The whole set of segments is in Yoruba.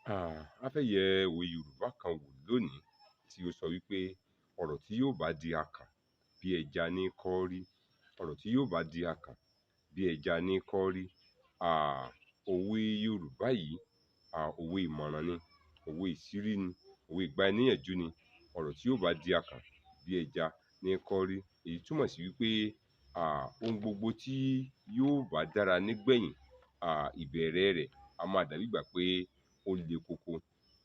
A fẹ́ yẹ òwe Yorùbá kan wò lónìí tí ó sọ wípé ọ̀rọ̀ tí yóò bá di akàn bí ẹja ní kọ́ rí. Ọ̀rọ̀ tí yóò bá di akàn bí ẹja ní kọ́ rí. Òwe Yorùbá yìí, òwe ìmọ̀ràn ni, òwe ìṣírí ni, òwe ìgbaniníyànjú ni. Ọ̀rọ̀ tí yóò bá di akàn bí ẹja ní kọ́ rí. Èyí túmọ̀ sí wípé ohun gbogbo tí yóò bá dára nígbẹ̀yìn, ìbẹ̀rẹ̀ rẹ̀ a máa dàbí ìgbà pé ó le koko,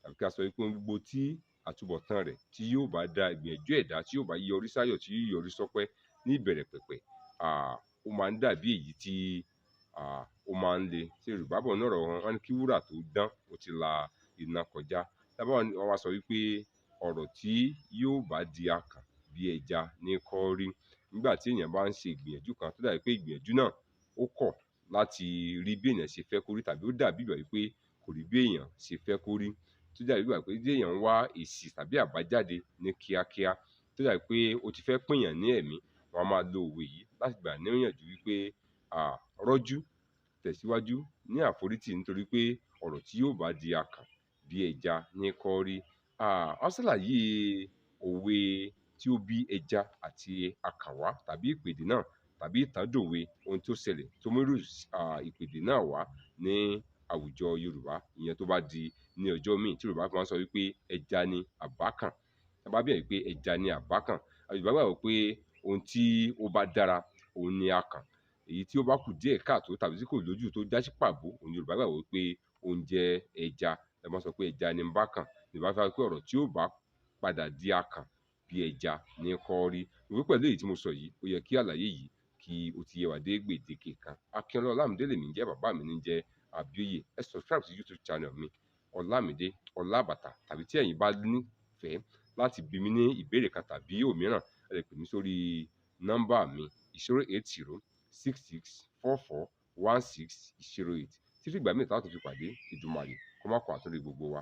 tàbí ká sọ wípé ohun gbogbo tí àtúbọ̀tán rẹ̀ tí yóò bá da ìgbìyànjú ẹ̀dá tí yóò bá yọrí sáyọ̀ tí yóò yọrí sọ́pẹ́ ní ìbẹ̀rẹ̀ pẹ̀pẹ̀, ó máa ń dàbí èyí tí ó máa ń le. Tí Yorùbá bọ̀ nínú ọ̀rọ̀ wọn ní kí wúrà tó dán ó ti la iná kọjá. Wọ́n wá sọ wípé ọ̀rọ̀ tí yóò bá di akàn bí ẹja ní kọ́ rí. Nígbà tí èèyàn bá ń ṣe ìgbìyànjú kan tó dàbí pé ìgbìyànjú náà ó kọ̀ láti rí bí èèyàn ṣe fẹ́ kó rí, tàbí ó dàbí ìgbà wípé kò rí bí èèyàn ṣe fẹ́ kó rí, tó dàbí ìgbà pé bí èèyàn ń wá èsì tàbí àbájáde ní kíákíá, tó dàbí pé ó ti fẹ́ pínyàn ní ẹ̀mí. Wọ́n á máa lo òwe yìí láti gbà níyànjú wípé rọ́jú, tẹ̀síwájú ní àforítì nítorí pé ọ̀rọ̀ tí yóò bá di akàn bí ẹja ní kọ́ rí. Wọ́n ṣàlàyé òwe tí ó bí ẹja àti akàn wá, tàbí ìpèdè náà, tàbí ìtàndòwe ohun tó ṣẹlẹ̀ tó mú irú ìpèdè náà wá ní àwùjọ Yorùbá. Ìyẹn tó bá di ní ọjọ́ míì tí Yorùbá fi máa ń sọ wípé ẹja ni àbákàn. Tí a bá béèrè pé ẹja ni àbákàn, Yorùbá gbàgbọ́ pé ohun tí ó bá dára òun ni akàn. Èyí tí ó bá kù díẹ̀ káàtó tàbí tí kò lójú tó já sí pàbó, òun ni Yorùbá gbàgbọ́ pé ó ń jẹ́ ẹja. Ẹ máa sọ pé ẹja ni ń bákàn. Yorùbá fi pé ọ̀rọ̀ tí ó bá padà di akàn bí ẹja ní kọ́ rí. Mo rò pé pẹ̀lú èyí tí mo sọ yìí, ó yẹ kí àlàyé yìí kí ó ti yé wa dé gbèdéke kan. Akínọlá Ọlámídé lèmi ń jẹ́, bàbá mi ní ń jẹ́ Abíóyè. Ẹ subscribe sí YouTube channel mi, Ọlámídé Ọlábàtà. Tàbí tí ẹ̀yin bá nífẹ̀ẹ́ láti bi mí ní ìbéèrè kan tàbí òmíràn, ẹ lè pè mí sórí nọ́mbà mi 08066441608. Títí ìgbà mìíràn tí a tún fi pàdé, Èdùmàrè kó má kọ àtúnrí gbogbo wa.